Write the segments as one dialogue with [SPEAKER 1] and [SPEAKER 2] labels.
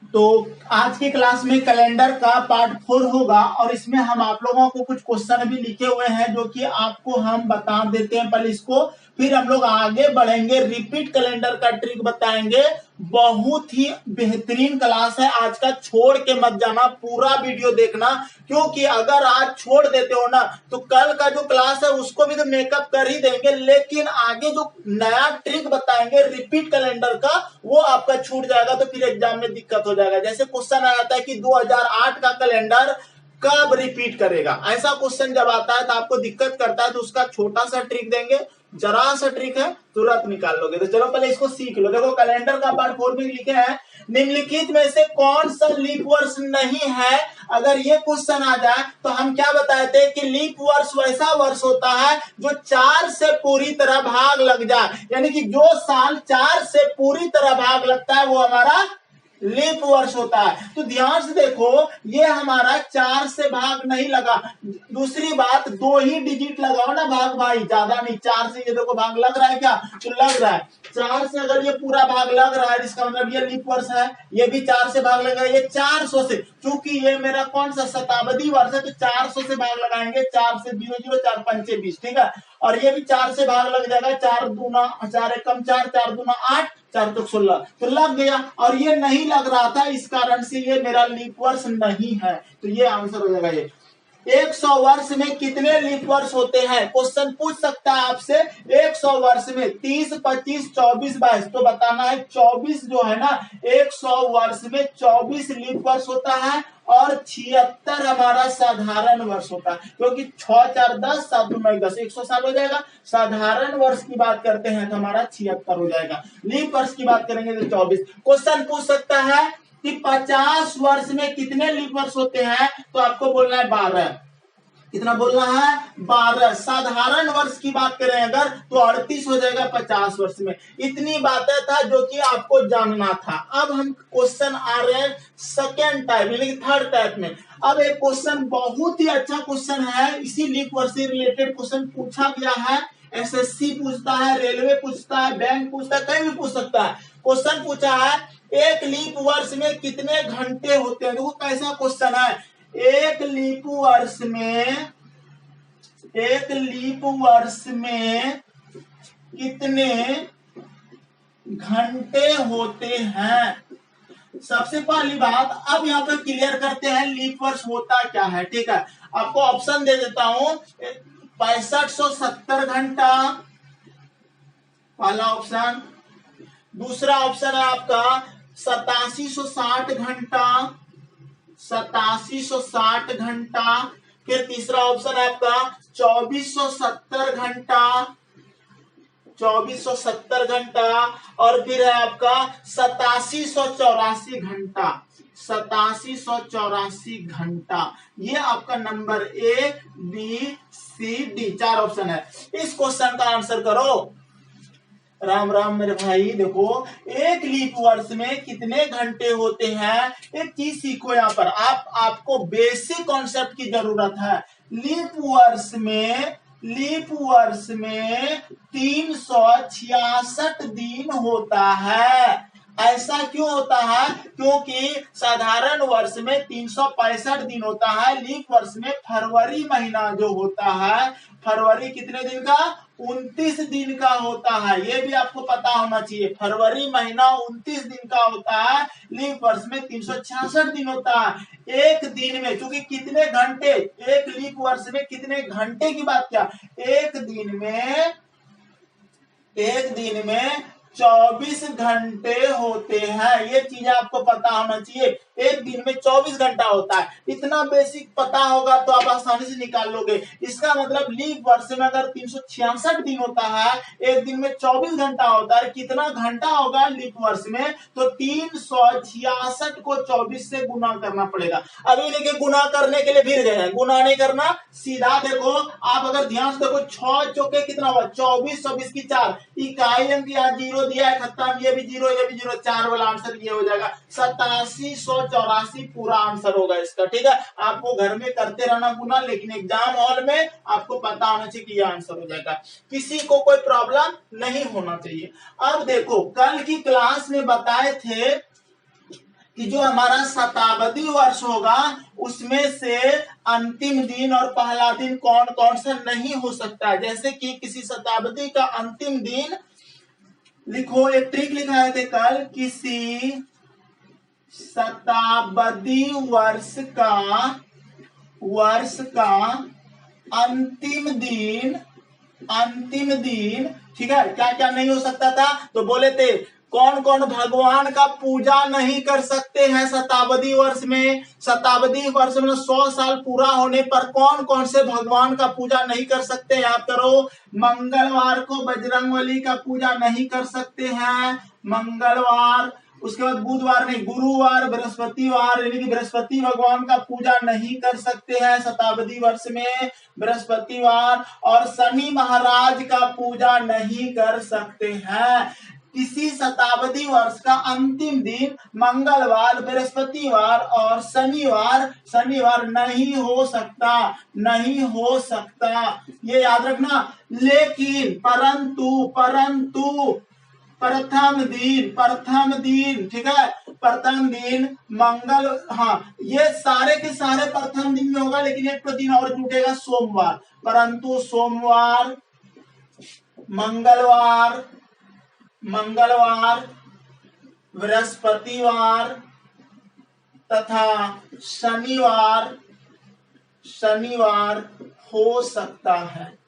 [SPEAKER 1] तो आज की क्लास में कैलेंडर का पार्ट 4 होगा और इसमें हम आप लोगों को कुछ क्वेश्चन भी लिखे हुए हैं जो कि आपको हम बता देते हैं पहले इसको, फिर हम लोग आगे बढ़ेंगे। रिपीट कैलेंडर का ट्रिक बताएंगे। बहुत ही बेहतरीन क्लास है आज का, छोड़ के मत जाना, पूरा वीडियो देखना, क्योंकि अगर आज छोड़ देते हो ना तो कल का जो क्लास है उसको भी तो मेकअप कर ही देंगे, लेकिन आगे जो नया ट्रिक बताएंगे रिपीट कैलेंडर का वो आपका छूट जाएगा तो फिर एग्जाम में दिक्कत हो जाएगा। जैसे क्वेश्चन आ जाता है कि 2008 का कैलेंडर कब रिपीट करेगा, ऐसा क्वेश्चन जब आता है तो आपको दिक्कत करता है, तो उसका छोटा सा ट्रिक देंगे, जरा सा ट्रिक है, तुरंत निकाल लोगे। तो चलो पहले इसको सीख लो। देखो कैलेंडर का पार्ट 4 में लिखे हैं, निम्नलिखित में से कौन सा लीप वर्ष नहीं है। अगर ये क्वेश्चन आ जाए तो हम क्या बताए थे कि लीप वर्ष वैसा वर्ष होता है जो 4 से पूरी तरह भाग लग जाए, यानी कि जो साल 4 से पूरी तरह भाग लगता है वो हमारा लीप वर्ष होता है। तो ध्यान से देखो, ये हमारा 4 से भाग नहीं लगा। दूसरी बात, 2 ही डिजिट लगाओ ना भाग भाई, ज्यादा नहीं। 4 से ये देखो भाग लग रहा है क्या, तो लग रहा है। 4 से अगर ये पूरा भाग लग रहा है इसका मतलब ये लीप वर्ष है। ये भी 4 से भाग लग रहा है, ये 400 से, क्योंकि ये मेरा कौन सा शताब्दी वर्ष है तो 400 से भाग लगाएंगे। 4 से 00, 4 पंचे 20, ठीक है। और ये भी 4 से भाग लग जाएगा, 4 दूना 4 एकम 4, 4 दूना 8, 4 तो 16, तो लग गया। और ये नहीं लग रहा था, इस कारण से ये मेरा लीप वर्ष नहीं है, तो ये आंसर हो जाएगा। ये 100 वर्ष में कितने लीप वर्ष होते हैं, क्वेश्चन पूछ सकता है आपसे। 100 वर्ष में 30, 25, 24, 22, तो बताना है 24 जो है ना, 100 वर्ष में 24 लीप वर्ष होता है और 76 हमारा साधारण वर्ष होता है, क्योंकि 6 4 10, 7 2 9 10, 100 साल हो जाएगा। साधारण वर्ष की बात करते हैं तो हमारा 76 हो जाएगा। लीप वर्ष की बात करेंगे तो 24। क्वेश्चन पूछ सकता है कि 50 वर्ष में कितने लीप वर्ष होते हैं, तो आपको बोलना है 12। कितना बोलना है, 12। साधारण वर्ष की बात करें अगर तो 38 हो जाएगा 50 वर्ष में। इतनी बातें था जो कि आपको जानना था। अब हम क्वेश्चन आ रहे हैं सेकेंड टाइप यानी कि थर्ड टाइप में। अब एक क्वेश्चन बहुत ही अच्छा क्वेश्चन है, इसी लीप वर्ष से रिलेटेड क्वेश्चन पूछा गया है। एसएससी पूछता है, रेलवे पूछता है, बैंक पूछता है, कहीं भी पूछ सकता है। क्वेश्चन पूछा है एक लीप वर्ष में कितने घंटे होते हैं। देखो कैसा क्वेश्चन है, एक लीप वर्ष में कितने घंटे होते हैं। सबसे पहली बात, अब यहाँ पे क्लियर करते हैं लीप वर्ष होता क्या है, ठीक है। आपको ऑप्शन दे देता हूं, 6570 घंटा पहला ऑप्शन। दूसरा ऑप्शन है आपका 8760 घंटा, 8760 घंटा। फिर तीसरा ऑप्शन है आपका 2470 घंटा, 2470 घंटा। और फिर है आपका 8784 घंटा, 8784 घंटा। ये आपका number A B C D 4 option है। इस क्वेश्चन का आंसर करो। राम राम मेरे भाई। देखो एक लीप वर्ष में कितने घंटे होते हैं, एक चीज सीखो यहाँ पर। आपको बेसिक कॉन्सेप्ट की जरूरत है। लीप वर्ष में 366 दिन होता है। ऐसा क्यों होता है, क्योंकि साधारण वर्ष में 365 दिन होता है। लीप वर्ष में फरवरी महीना जो होता है, फरवरी कितने दिन का, 29 दिन का होता है। ये भी आपको पता होना चाहिए, फरवरी महीना 29 दिन का होता है। लीप वर्ष में 366 दिन होता है। एक दिन में, क्योंकि कितने घंटे, एक लीप वर्ष में कितने घंटे की बात क्या, एक दिन में 24 घंटे होते हैं। ये चीज आपको पता होना चाहिए, एक दिन में 24 घंटा होता है। इतना बेसिक पता होगा तो आप आसानी से निकाल लोगे। इसका मतलब लीप वर्ष में अगर 366 दिन होता है, एक दिन में 24 घंटा होता है, कितना घंटा होगा लीप वर्ष में, तो 366 को 24 से गुना करना पड़ेगा। अभी देखिए गुना करने के लिए फिर गए हैं, गुना नहीं करना, सीधा देखो। आप अगर ध्यान से देखो, 6 चौके कितना हुआ, 24, 24 की 4, इकाई अंक यहाँ 0 दिया है, खत्म। ये भी 0, ये भी 0, 4 वाला आंसर ये हो जाएगा। 8784 पूरा आंसर होगा इसका, ठीक है। आपको घर में करते रहना गुना, लेकिन एग्जाम हॉल में आपको पता होना चाहिए कि ये आंसर हो जाएगा। किसी को कोई प्रॉब्लम नहीं होना चाहिए। अब देखो कल की क्लास में बताए थे कि जो हमारा शताब्दी वर्ष होगा उसमें से अंतिम दिन और पहला दिन कौन कौन सा नहीं हो सकता है। जैसे कि किसी शताब्दी का अंतिम दिन लिखो, एक ट्रिक लिखा है थे कल, किसी शताब्दी वर्ष का अंतिम दिन, ठीक है, क्या क्या नहीं हो सकता था, तो बोले थे कौन कौन भगवान का पूजा नहीं कर सकते हैं शताब्दी वर्ष में। शताब्दी वर्ष में 100 साल पूरा होने पर कौन कौन से भगवान का पूजा नहीं कर सकते, याद करो। मंगलवार को बजरंगबली का पूजा नहीं कर सकते हैं, मंगलवार। उसके बाद बुधवार नहीं, गुरुवार, बृहस्पतिवार, यानी कि बृहस्पति भगवान का पूजा नहीं कर सकते हैं शताब्दी वर्ष में, बृहस्पतिवार। और शनि महाराज का पूजा नहीं कर सकते हैं। किसी शताब्दी वर्ष का अंतिम दिन मंगलवार, बृहस्पतिवार और शनिवार नहीं हो सकता, ये याद रखना। लेकिन परंतु प्रथम दिन, ठीक है, प्रथम दिन मंगल, हाँ, ये सारे के सारे प्रथम दिन में होगा, लेकिन एक तो दिन और जुटेगा, सोमवार। परंतु सोमवार, मंगलवार, बृहस्पतिवार तथा शनिवार हो सकता है।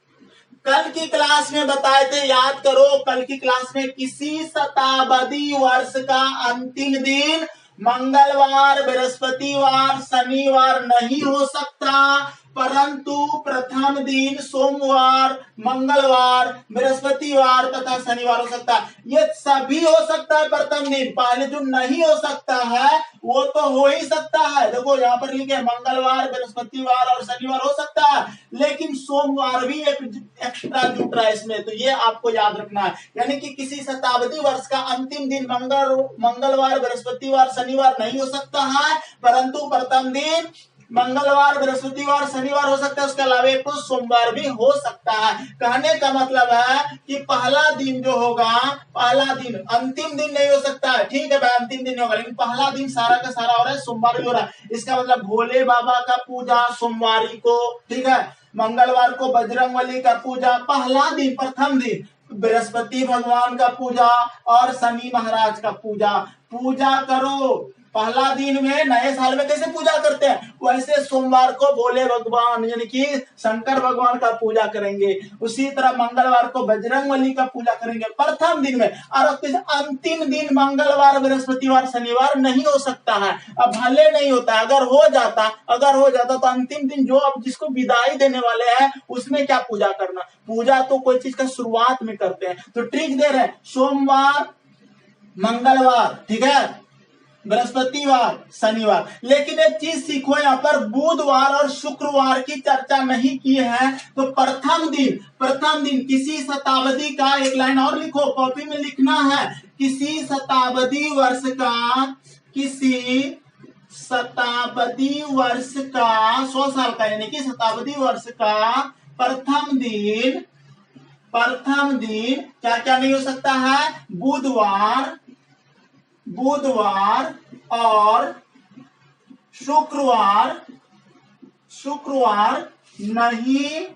[SPEAKER 1] कल की क्लास में बताए थे, याद करो, कल की क्लास में किसी शताब्दी वर्ष का अंतिम दिन मंगलवार, बृहस्पतिवार, शनिवार नहीं हो सकता, परंतु प्रथम दिन सोमवार, मंगलवार, बृहस्पतिवार तथा शनिवार हो सकता है। ये सभी हो सकता है प्रथम दिन, पहले जो नहीं हो सकता है वो तो हो ही सकता है। देखो यहाँ पर लिखे मंगलवार, बृहस्पतिवार और शनिवार हो सकता है, लेकिन सोमवार भी एक एक्स्ट्रा जुट रहा है इसमें, तो ये आपको याद रखना है। यानी कि किसी शताब्दी वर्ष का अंतिम दिन मंगलवार, बृहस्पतिवार, शनिवार नहीं हो सकता है, परंतु प्रथम दिन मंगलवार, बृहस्पतिवार, शनिवार हो सकता है, उसके अलावा एक तो सोमवार भी हो सकता है। कहने का मतलब है कि पहला दिन जो होगा, पहला दिन, अंतिम दिन नहीं हो सकता है, ठीक है भाई, अंतिम दिन नहीं होगा, लेकिन पहला दिन सारा का सारा हो रहा है, सोमवार भी हो रहा है। इसका मतलब भोले बाबा का पूजा सोमवारी को, ठीक है, मंगलवार को बजरंगबली का पूजा पहला दिन, प्रथम दिन, बृहस्पति भगवान का पूजा और शनि महाराज का पूजा करो। पहला दिन में नए साल में कैसे पूजा करते हैं, वैसे सोमवार को भोले भगवान यानी कि शंकर भगवान का पूजा करेंगे, उसी तरह मंगलवार को बजरंगबली का पूजा करेंगे प्रथम दिन में। और अंतिम दिन मंगलवार, बृहस्पतिवार, शनिवार नहीं हो सकता है। अब भले नहीं होता, अगर हो जाता तो अंतिम दिन जो अब जिसको विदाई देने वाले हैं उसमें क्या पूजा करना, पूजा तो कोई चीज का शुरुआत में करते हैं। तो ट्रिक दे रहे हैं, सोमवार, मंगलवार, ठीक है, बृहस्पतिवार, शनिवार। लेकिन एक चीज सीखो, यहाँ पर बुधवार और शुक्रवार की चर्चा नहीं की है। तो प्रथम दिन किसी शताब्दी का, एक लाइन और लिखो, कॉपी में लिखना है, किसी शताब्दी वर्ष का 100 साल का, यानी कि शताब्दी वर्ष का प्रथम दिन क्या क्या नहीं हो सकता है, बुधवार और शुक्रवार नहीं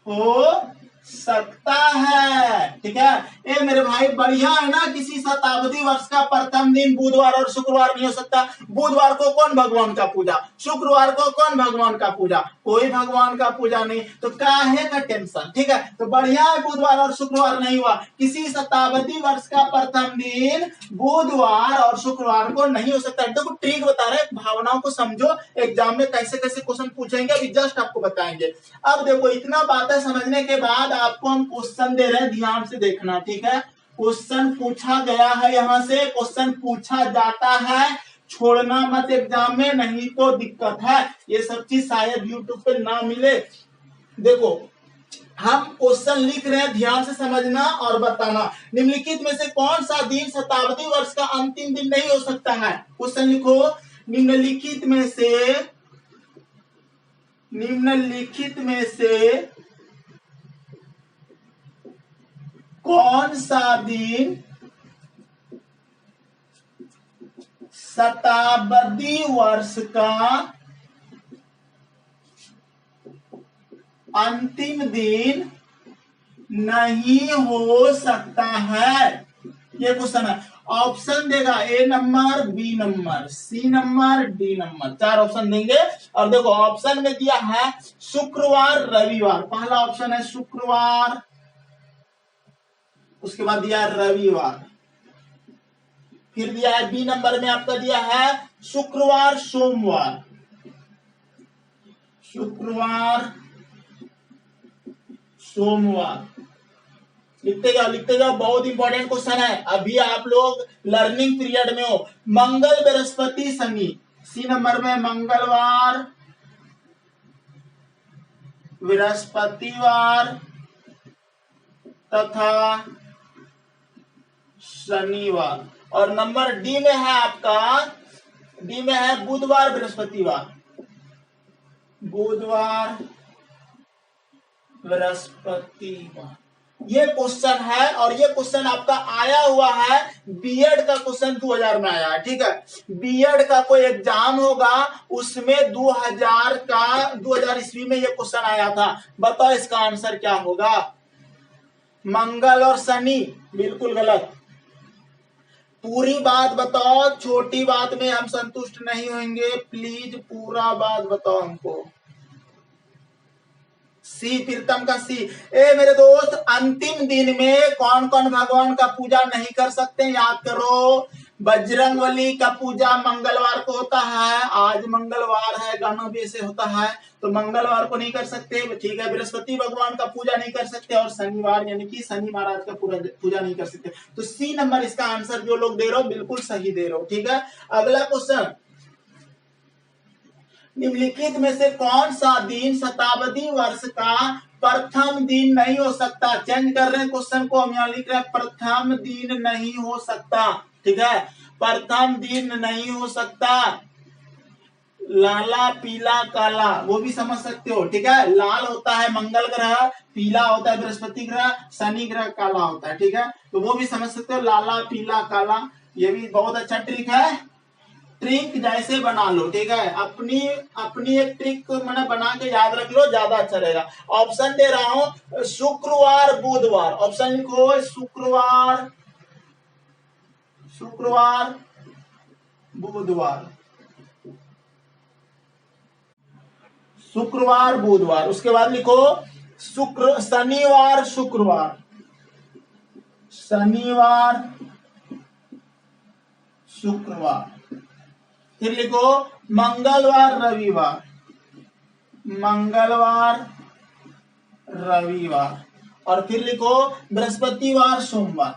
[SPEAKER 1] हो सकता है, ठीक है। ए मेरे भाई बढ़िया है ना, किसी शताब्दी वर्ष का प्रथम दिन बुधवार और शुक्रवार नहीं हो सकता। बुधवार को कौन भगवान का पूजा, शुक्रवार को कौन भगवान का पूजा, कोई भगवान का पूजा नहीं, तो काहे का टेंशन, ठीक है। तो बढ़िया है, बुधवार और शुक्रवार नहीं हुआ। किसी शताब्दी वर्ष का प्रथम दिन बुधवार और शुक्रवार को नहीं हो सकता। देखो ट्रिक बता रहे, भावनाओं को समझो, एग्जाम में कैसे कैसे क्वेश्चन पूछेंगे अभी जस्ट आपको बताएंगे। अब देखो इतना बातें समझने के बाद आपको हम क्वेश्चन दे रहे हैं, ध्यान से देखना, ठीक है। क्वेश्चन पूछा गया है, यहां से क्वेश्चन पूछा जाता है, छोड़ना मत एग्जाम में, नहीं तो दिक्कत है। ये सब चीज शायद यूट्यूब पे ना मिले। देखो हम क्वेश्चन लिख रहे हैं, ध्यान से समझना और बताना। निम्नलिखित में से कौन सा दिन शताब्दी वर्ष का अंतिम दिन नहीं हो सकता है। क्वेश्चन लिखो, निम्नलिखित में से कौन सा दिन शताब्दी वर्ष का अंतिम दिन नहीं हो सकता है। ये क्वेश्चन है। ऑप्शन देगा A number, B number, C number, D number, 4 option देंगे। और देखो ऑप्शन में दिया है शुक्रवार रविवार, पहला ऑप्शन है शुक्रवार, उसके बाद दिया है रविवार, फिर दिया है बी नंबर में आपका दिया है शुक्रवार सोमवार, शुक्रवार सोमवार। लिखते जाओ, बहुत इंपॉर्टेंट क्वेश्चन है। अभी आप लोग लर्निंग पीरियड में हो। मंगल बृहस्पति शनि, सी नंबर में मंगलवार बृहस्पतिवार तथा शनिवार। और नंबर डी में है आपका, डी में है बुधवार बृहस्पतिवार, बुधवार बृहस्पतिवार। ये क्वेश्चन है और ये क्वेश्चन आपका आया हुआ है बीएड का क्वेश्चन 2000 में आया है। ठीक है, बीएड का कोई एग्जाम होगा उसमें 2000 ईस्वी में ये क्वेश्चन आया था। बताओ इसका आंसर क्या होगा? मंगल और शनि, बिल्कुल गलत। पूरी बात बताओ, छोटी बात में हम संतुष्ट नहीं होंगे, प्लीज पूरा बात बताओ हमको। सी, प्रीतम का सी। ए मेरे दोस्त, अंतिम दिन में कौन कौन भगवान का पूजा नहीं कर सकते? याद करो, बजरंगबली का पूजा मंगलवार को होता है, आज मंगलवार है, गाना भी ऐसे होता है, तो मंगलवार को नहीं कर सकते। ठीक है, बृहस्पति भगवान का पूजा नहीं कर सकते, और शनिवार यानी कि शनि महाराज का पूजा नहीं कर सकते। तो सी नंबर इसका आंसर जो लोग दे रहे हो बिल्कुल सही दे रहे हो। ठीक है, अगला क्वेश्चन, निम्नलिखित में से कौन सा दिन शताब्दी वर्ष का प्रथम दिन नहीं हो सकता? चेंज कर रहे हैं क्वेश्चन को, हम यहाँ लिख रहे हैं प्रथम दिन नहीं हो सकता। ठीक है, प्रथम दिन नहीं हो सकता। लाला पीला काला, वो भी समझ सकते हो। ठीक है, लाल होता है मंगल ग्रह, पीला होता है बृहस्पति ग्रह, शनि ग्रह काला होता है। ठीक है, तो वो भी समझ सकते हो, लाला पीला काला। ये भी बहुत अच्छा ट्रिक है, ट्रिक जैसे बना लो। ठीक है, अपनी एक ट्रिक मैंने बना के याद रख लो, ज्यादा अच्छा रहेगा। ऑप्शन दे रहा हूं, शुक्रवार बुधवार, ऑप्शन लिखो शुक्रवार बुधवार, शुक्रवार बुधवार। उसके बाद लिखो शनिवार शुक्रवार, शनिवार शुक्रवार। फिर लिखो मंगलवार रविवार, मंगलवार रविवार। और फिर लिखो बृहस्पतिवार सोमवार,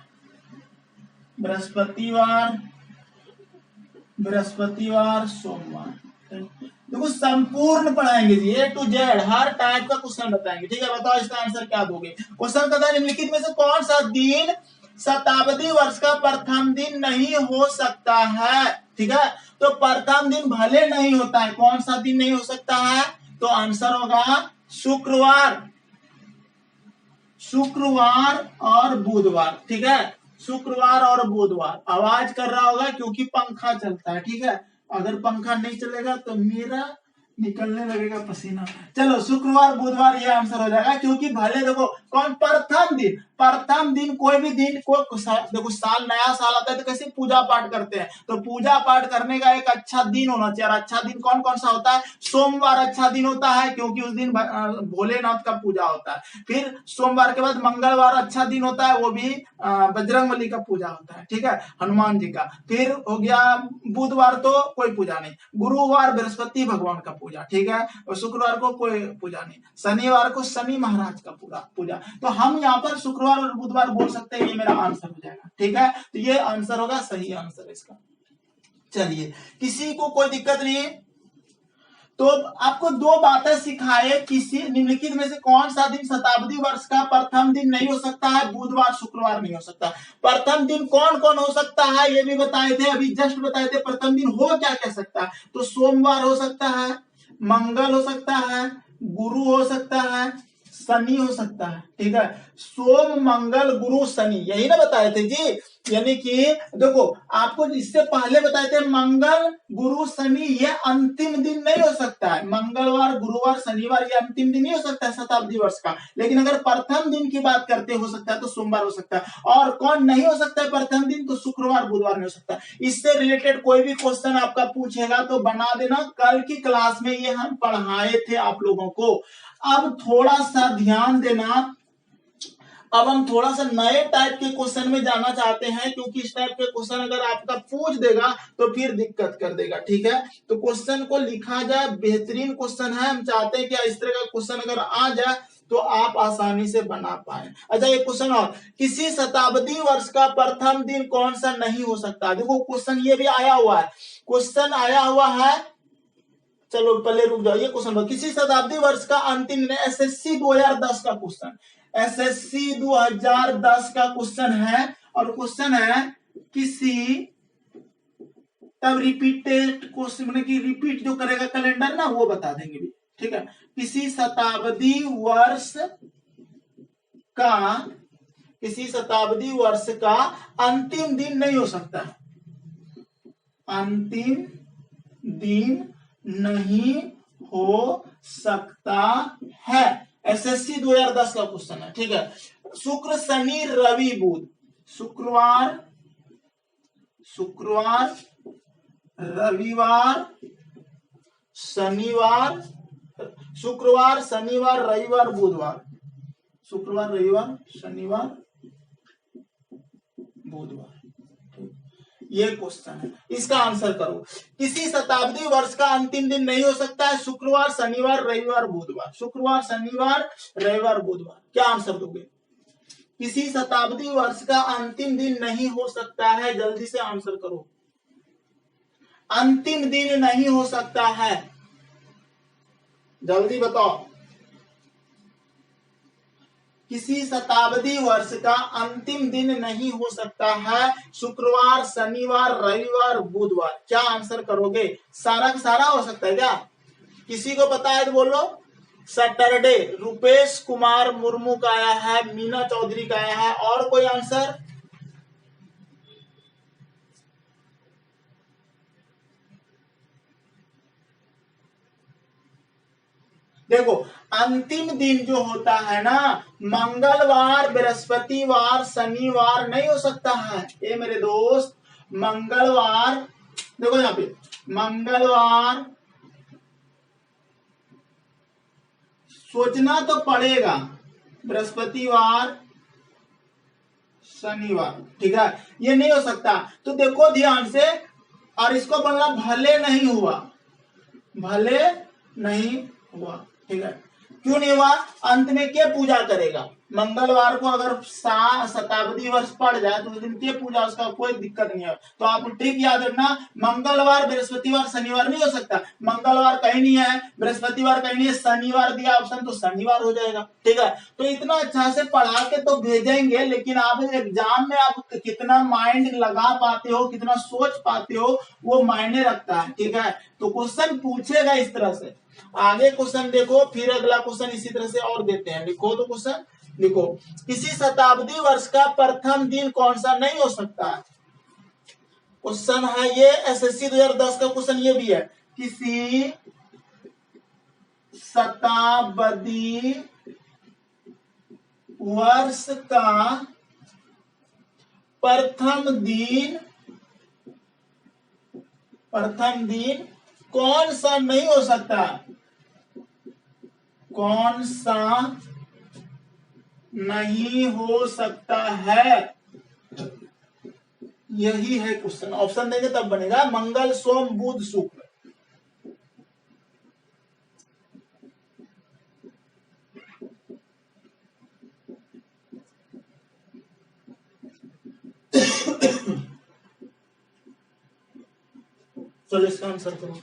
[SPEAKER 1] बृहस्पतिवार सोमवार। देखो संपूर्ण पढ़ाएंगे जी, ए टू जेड हर टाइप का क्वेश्चन बताएंगे। ठीक है, बताओ इसका आंसर क्या दोगे? क्वेश्चन कहता है निम्नलिखित में से कौन सा दिन शताब्दी वर्ष का प्रथम दिन नहीं हो सकता है? ठीक है, तो प्रथम दिन भले नहीं होता है, कौन सा दिन नहीं हो सकता है? तो आंसर होगा शुक्रवार और बुधवार। ठीक है, शुक्रवार और बुधवार। आवाज कर रहा होगा क्योंकि पंखा चलता है। ठीक है, अगर पंखा नहीं चलेगा तो मेरा निकलने लगेगा पसीना। चलो शुक्रवार बुधवार ये आंसर हो जाएगा, क्योंकि भले देखो कौन प्रथम दिन कोई भी दिन को देखो, साल नया साल आता है तो कैसे पूजा पाठ करते हैं, तो पूजा पाठ करने का एक अच्छा दिन होना चाहिए। और अच्छा दिन कौन कौन सा होता है? सोमवार अच्छा दिन होता है, क्योंकि उस दिन भोलेनाथ का पूजा होता है। फिर सोमवार के बाद मंगलवार अच्छा दिन होता है, वो भी बजरंगबली का पूजा होता है। ठीक है, हनुमान जी का। फिर हो गया बुधवार तो कोई पूजा नहीं, गुरुवार बृहस्पति भगवान का पूजा। ठीक है, और शुक्रवार को कोई पूजा नहीं, शनिवार को शनि महाराज का पूजा। तो हम यहाँ पर शुक्रवार और बुधवार बोल सकते हैं, ये मेरा आंसर हो जाएगा। ठीक है, तो ये आंसर होगा, सही आंसर इसका। चलिए, किसी को कोई दिक्कत नहीं है तो आपको दो बातें सिखाए, किसी निम्नलिखित में से कौन सा दिन शताब्दी वर्ष का प्रथम दिन नहीं हो सकता है? बुधवार शुक्रवार नहीं हो सकता। प्रथम दिन कौन कौन हो सकता है ये भी बताए थे, अभी जस्ट बताए थे। प्रथम दिन हो क्या क्या सकता है? तो सोमवार हो सकता है, मंगल हो सकता है, गुरु हो सकता है, शनि हो सकता है। ठीक है, सोम मंगल गुरु शनि, यही ना बताए थे जी। यानी कि देखो, आपको इससे पहले बताए थे मंगल गुरु शनि ये अंतिम दिन नहीं हो सकता है। मंगलवार गुरुवार शनिवार ये अंतिम दिन नहीं हो सकता है शताब्दी वर्ष का। लेकिन अगर प्रथम दिन की बात करते हो सकता है तो सोमवार हो सकता है। और कौन नहीं हो सकता है प्रथम दिन? तो शुक्रवार बुधवार नहीं हो सकता। इससे रिलेटेड कोई भी क्वेश्चन आपका पूछेगा तो बना देना। कल की क्लास में ये हम पढ़ाए थे आप लोगों को। अब थोड़ा सा ध्यान देना। अब हम थोड़ा सा नए टाइप के क्वेश्चन में जाना चाहते हैं, क्योंकि इस टाइप के क्वेश्चन अगर आपका पूछ देगा तो फिर दिक्कत कर देगा। ठीक है, तो क्वेश्चन को लिखा जाए। बेहतरीन क्वेश्चन है, हम चाहते हैं कि इस तरह का क्वेश्चन अगर आ जाए तो आप आसानी से बना पाए। अच्छा, ये क्वेश्चन और, किसी शताब्दी वर्ष का प्रथम दिन कौन सा नहीं हो सकता? देखो क्वेश्चन ये भी आया हुआ है, क्वेश्चन आया हुआ है। चलो पहले रुक जाओ, ये क्वेश्चन, किसी शताब्दी वर्ष का अंतिम दिन, एसएससी 2010 का क्वेश्चन, एसएससी 2010 का क्वेश्चन है। और क्वेश्चन है किसी, तब रिपीटेड क्वेश्चन मतलब कि रिपीट जो करेगा कैलेंडर ना वो बता देंगे भी। ठीक है, किसी शताब्दी वर्ष का, किसी शताब्दी वर्ष का अंतिम दिन नहीं हो सकता, अंतिम दिन नहीं हो सकता है। एसएससी 2010 का क्वेश्चन है। ठीक है, शुक्र शनि रवि बुध, शुक्रवार शुक्रवार रविवार शनिवार, शुक्रवार शनिवार रविवार बुधवार, शुक्रवार रविवार शनिवार बुधवार, ये क्वेश्चन है। इसका आंसर करो। किसी शताब्दी वर्ष का अंतिम दिन नहीं हो सकता है शुक्रवार शनिवार रविवार बुधवार, शुक्रवार शनिवार रविवार बुधवार। क्या आंसर दोगे? किसी शताब्दी वर्ष का अंतिम दिन नहीं हो सकता है, जल्दी से आंसर करो। अंतिम दिन नहीं हो सकता है, जल्दी बताओ। किसी शताब्दी वर्ष का अंतिम दिन नहीं हो सकता है शुक्रवार शनिवार रविवार बुधवार। क्या आंसर करोगे? सारा का सारा हो सकता है क्या? किसी को पता है तो बोलो। सैटरडे, रुपेश कुमार मुर्मू का आया है, मीना चौधरी का आया है। और कोई आंसर? देखो, अंतिम दिन जो होता है ना, मंगलवार बृहस्पतिवार शनिवार नहीं हो सकता है। ये मेरे दोस्त, मंगलवार, देखो यहाँ पे मंगलवार, सोचना तो पड़ेगा, बृहस्पतिवार शनिवार। ठीक है, ये नहीं हो सकता। तो देखो ध्यान से, और इसको बोलना भले नहीं हुआ, भले नहीं हुआ। ठीक है, क्यों नहीं हुआ? अंत में क्या पूजा करेगा? मंगलवार को अगर शताब्दी वर्ष पड़ जाए तो उस दिन क्या पूजा, उसका कोई दिक्कत नहीं है। तो आप ट्रिक याद रखना, मंगलवार बृहस्पतिवार शनिवार नहीं हो सकता। मंगलवार कहीं नहीं है, बृहस्पतिवार कहीं नहीं है, शनिवार दिया ऑप्शन तो शनिवार हो जाएगा। ठीक है, तो इतना अच्छा से पढ़ा के तो भेजेंगे, लेकिन आप एग्जाम में आप कितना माइंड लगा पाते हो, कितना सोच पाते हो, वो मायने रखता है। ठीक है, तो क्वेश्चन पूछेगा इस तरह से। आगे क्वेश्चन देखो, फिर अगला क्वेश्चन इसी तरह से और देते हैं। लिखो तो क्वेश्चन लिखो, किसी शताब्दी वर्ष का प्रथम दिन कौन सा नहीं हो सकता? क्वेश्चन है ये, एसएससी 2010 का क्वेश्चन ये भी है। किसी शताब्दी वर्ष का प्रथम दिन कौन सा नहीं हो सकता? कौन सा नहीं हो सकता है? यही है क्वेश्चन। ऑप्शन देंगे तब बनेगा। मंगल सोम बुध शुक्र। चलो इसका आंसर करो।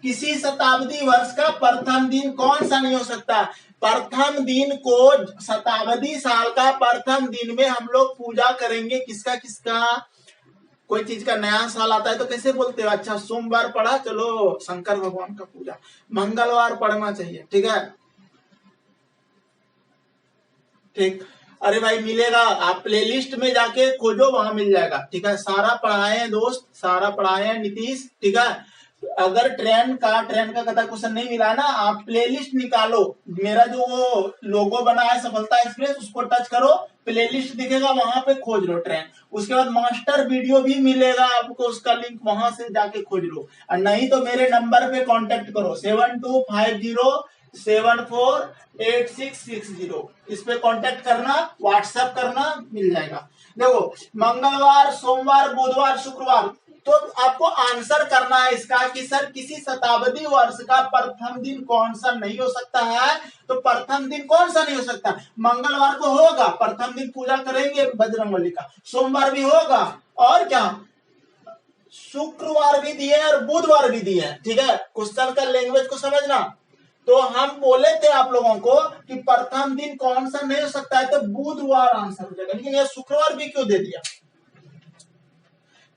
[SPEAKER 1] किसी शताब्दी वर्ष का प्रथम दिन कौन सा नहीं हो सकता? प्रथम दिन को शताब्दी साल का प्रथम दिन में हम लोग पूजा करेंगे किसका किसका? कोई चीज का नया साल आता है तो कैसे बोलते हो? अच्छा सोमवार पढ़ा, चलो शंकर भगवान का पूजा, मंगलवार पढ़ना चाहिए, ठीक है, ठीक। अरे भाई मिलेगा, आप प्लेलिस्ट में जाके खोजो, वहां मिल जाएगा, ठीक है। सारा पढ़ाए हैं दोस्त, सारा पढ़ाए हैं नीतीश, ठीक है। अगर ट्रेन का कदा क्वेश्चन नहीं मिला ना, आप प्लेलिस्ट निकालो, मेरा जो वो लोगो बना है सफलता एक्सप्रेस, उसको टच करो, प्लेलिस्ट दिखेगा, वहां पे खोज लो ट्रेन। उसके बाद मास्टर वीडियो भी मिलेगा आपको, उसका लिंक वहां से जाके खोज लो। और नहीं तो मेरे नंबर पे कांटेक्ट करो 7250748660, इस पे कांटेक्ट करना, व्हाट्सएप करना, मिल जाएगा। देखो मंगलवार, सोमवार, बुधवार, शुक्रवार, तो आपको आंसर करना है इसका कि सर किसी शताब्दी वर्ष का प्रथम दिन कौन सा नहीं हो सकता है? तो प्रथम दिन कौन सा नहीं हो सकता? मंगलवार को होगा, प्रथम दिन पूजा करेंगे बजरंगबली का। सोमवार भी होगा, और क्या, शुक्रवार भी दिए और बुधवार भी दिए, ठीक है। क्वेश्चन का लैंग्वेज को समझना। तो हम बोले थे आप लोगों को कि प्रथम दिन कौन सा नहीं हो सकता है, तो बुधवार आंसर हो जाएगा, लेकिन यह शुक्रवार भी क्यों दे दिया?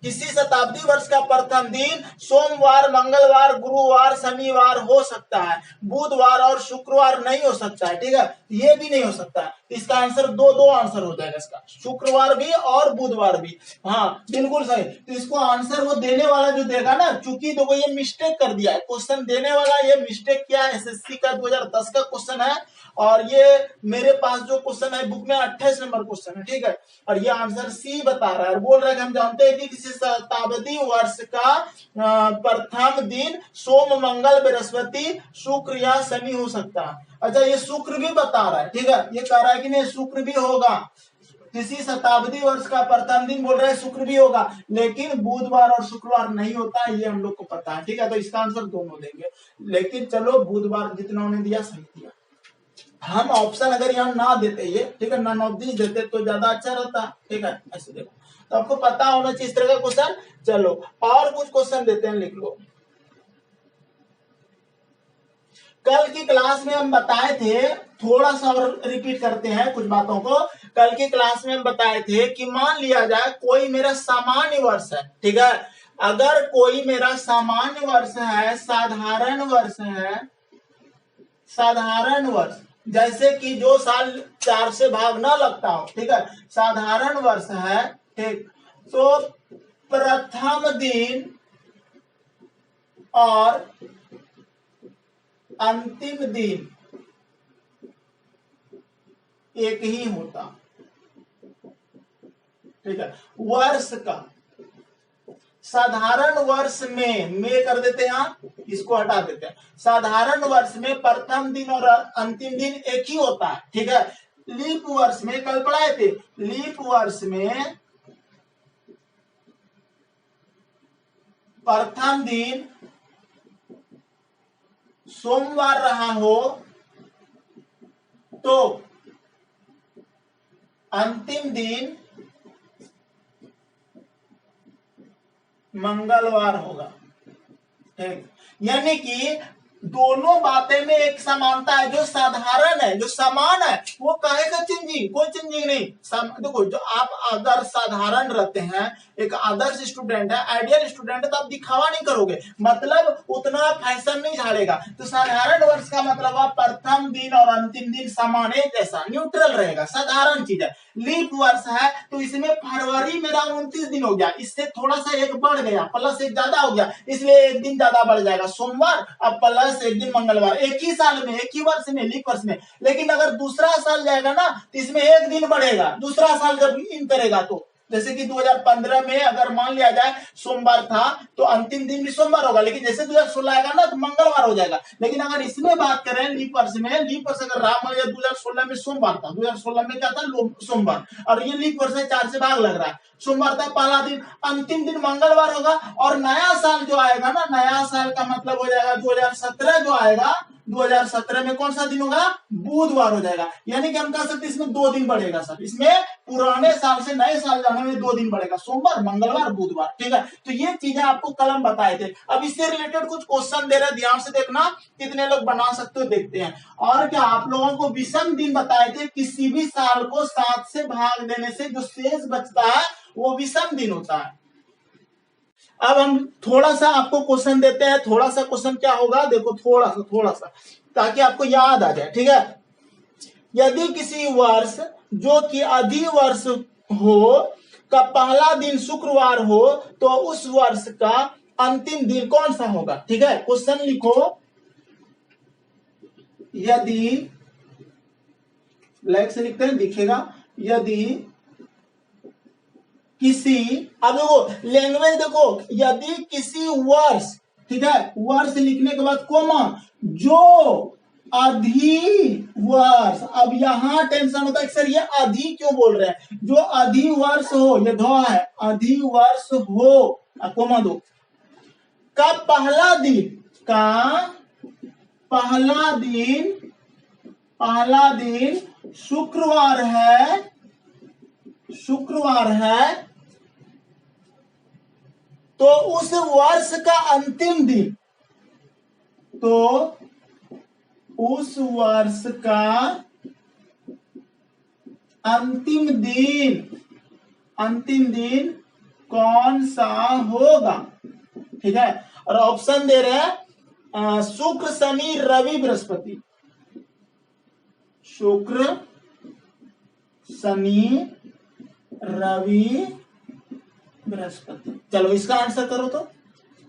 [SPEAKER 1] किसी शताब्दी वर्ष का प्रथम दिन सोमवार, मंगलवार, गुरुवार, शनिवार हो सकता है, बुधवार और शुक्रवार नहीं हो सकता है, ठीक है। ये भी नहीं हो सकता है, इसका आंसर दो आंसर हो जाएगा इसका, शुक्रवार भी और बुधवार भी। हाँ बिल्कुल सही। तो इसको आंसर वो देने वाला जो देगा ना, चूंकि देखो ये मिस्टेक कर दिया है, क्वेश्चन देने वाला ये मिस्टेक किया है, एसएससी का 2010 का क्वेश्चन है, और ये मेरे पास जो क्वेश्चन है बुक में 28 नंबर क्वेश्चन है, ठीक है। और ये आंसर सी बता रहा है, और बोल रहा है कि हम जानते हैं कि किसी शताब्दी वर्ष का प्रथम दिन सोम, मंगल, बृहस्पति, शुक्र या शनि हो सकता है। अच्छा ये शुक्र भी बता रहा है, ठीक है, ये कह रहा है कि नहीं शुक्र भी होगा, किसी शताब्दी वर्ष का प्रथम दिन बोल रहा है शुक्र भी होगा, लेकिन बुधवार और शुक्रवार नहीं होता है, ये हम लोग को पता है, ठीक है। तो इसका आंसर दोनों देंगे, लेकिन चलो बुधवार जितना उन्होंने दिया सही दिया। हम ऑप्शन अगर यहाँ ना देते, ये ठीक है, नॉन ऑफ दिस देते तो ज्यादा अच्छा रहता, ठीक है। ऐसे देखो, तो आपको पता होना चाहिए इस तरह का क्वेश्चन। चलो और कुछ क्वेश्चन देते हैं, लिख लो। कल की क्लास में हम बताए थे, थोड़ा सा और रिपीट करते हैं कुछ बातों को। कल की क्लास में हम बताए थे कि मान लिया जाए कोई मेरा सामान्य वर्ष है, ठीक है। अगर कोई मेरा सामान्य वर्ष है, साधारण वर्ष है, साधारण वर्ष, जैसे कि जो साल 4 से भाग ना लगता हो, ठीक है, साधारण वर्ष है, ठीक। तो प्रथम दिन और अंतिम दिन एक ही होता, ठीक है। वर्ष का साधारण वर्ष में कर देते हैं, इसको हटा देते हैं। साधारण वर्ष में प्रथम दिन और अंतिम दिन एक ही होता है, ठीक है। लीप वर्ष में कल पढ़ाए थे, लीप वर्ष में प्रथम दिन सोमवार रहा हो तो अंतिम दिन मंगलवार होगा, ठीक। यानी कि दोनों बातें में एक समानता है, जो साधारण है, जो समान है, वो कहेगा चेंजिंग, कोई चेंजिंग नहीं। देखो जो आप अगर साधारण रहते हैं, एक आदर्श स्टूडेंट है, आइडियल स्टूडेंट है, तो आप दिखावा नहीं करोगे, मतलब उतना फैशन नहीं झाड़ेगा। तो साधारण वर्ष का मतलब आप प्रथम दिन और अंतिम दिन समान है, जैसा न्यूट्रल रहेगा, साधारण चीज है। लीप वर्ष है तो इसमें फरवरी मेरा 29 दिन हो गया, इससे थोड़ा सा एक बढ़ गया, प्लस एक ज्यादा हो गया, इसलिए एक दिन ज्यादा बढ़ जाएगा, सोमवार अब प्लस एक दिन मंगलवार, एक ही साल में, एक ही वर्ष में, लीप वर्ष में। लेकिन अगर दूसरा साल जाएगा ना तो इसमें एक दिन बढ़ेगा, दूसरा साल जब इन करेगा तो। जैसे कि 2015 में अगर मान लिया जाए सोमवार था तो अंतिम दिन भी सोमवार होगा, लेकिन जैसे 2016 आएगा ना तो मंगलवार हो जाएगा। लेकिन अगर इसमें बात करें लीप वर्ष में, लीप वर्ष अगर राम 2016 में सोमवार था, 2016 में क्या था सोमवार, और ये लीप वर्ष 4 से भाग लग रहा है, सोमवार था पहला दिन, अंतिम दिन मंगलवार होगा। और नया साल जो आएगा ना, नया साल का मतलब हो जाएगा 2017 जो आएगा, 2017 में कौन सा दिन होगा? बुधवार हो जाएगा। यानी कि हम कह सकते हैं इसमें 2 दिन बढ़ेगा सर, इसमें पुराने साल से नए साल जाने में 2 दिन बढ़ेगा, सोमवार, मंगलवार, बुधवार। ठीक है, तो ये चीजें आपको कलम बताए थे। अब इससे रिलेटेड कुछ क्वेश्चन दे रहे, ध्यान से देखना कितने लोग बना सकते हो, देखते हैं। और क्या आप लोगों को विषम दिन बताए थे, किसी भी साल को 7 से भाग देने से जो शेष बचता है वो विषम दिन होता है। अब हम थोड़ा सा आपको क्वेश्चन देते हैं, थोड़ा सा क्वेश्चन क्या होगा देखो, थोड़ा सा ताकि आपको याद आ जाए। ठीक है, यदि किसी वर्ष जो कि अधिवर्ष हो का पहला दिन शुक्रवार हो तो उस वर्ष का अंतिम दिन कौन सा होगा? ठीक है, क्वेश्चन लिखो, यदि, लाइक से लिखते हैं दिखेगा, यदि किसी, अब देखो लैंग्वेज देखो, यदि किसी वर्ष, ठीक है, वर्ष लिखने के बाद कोमा, जो अधिवर्ष, अब यहां टेंशन होता है सर ये अधि क्यों बोल रहे हैं, जो अधिवर्ष हो, ये धो है, अधिवर्ष हो, कोमा दो, का पहला दिन शुक्रवार है, तो उस वर्ष का अंतिम दिन, तो उस वर्ष का अंतिम दिन कौन सा होगा? ठीक है, और ऑप्शन दे रहे हैं शुक्र, शनि, रवि, बृहस्पति। शुक्र, शनि, रवि, बृहस्पति। चलो इसका आंसर करो तो।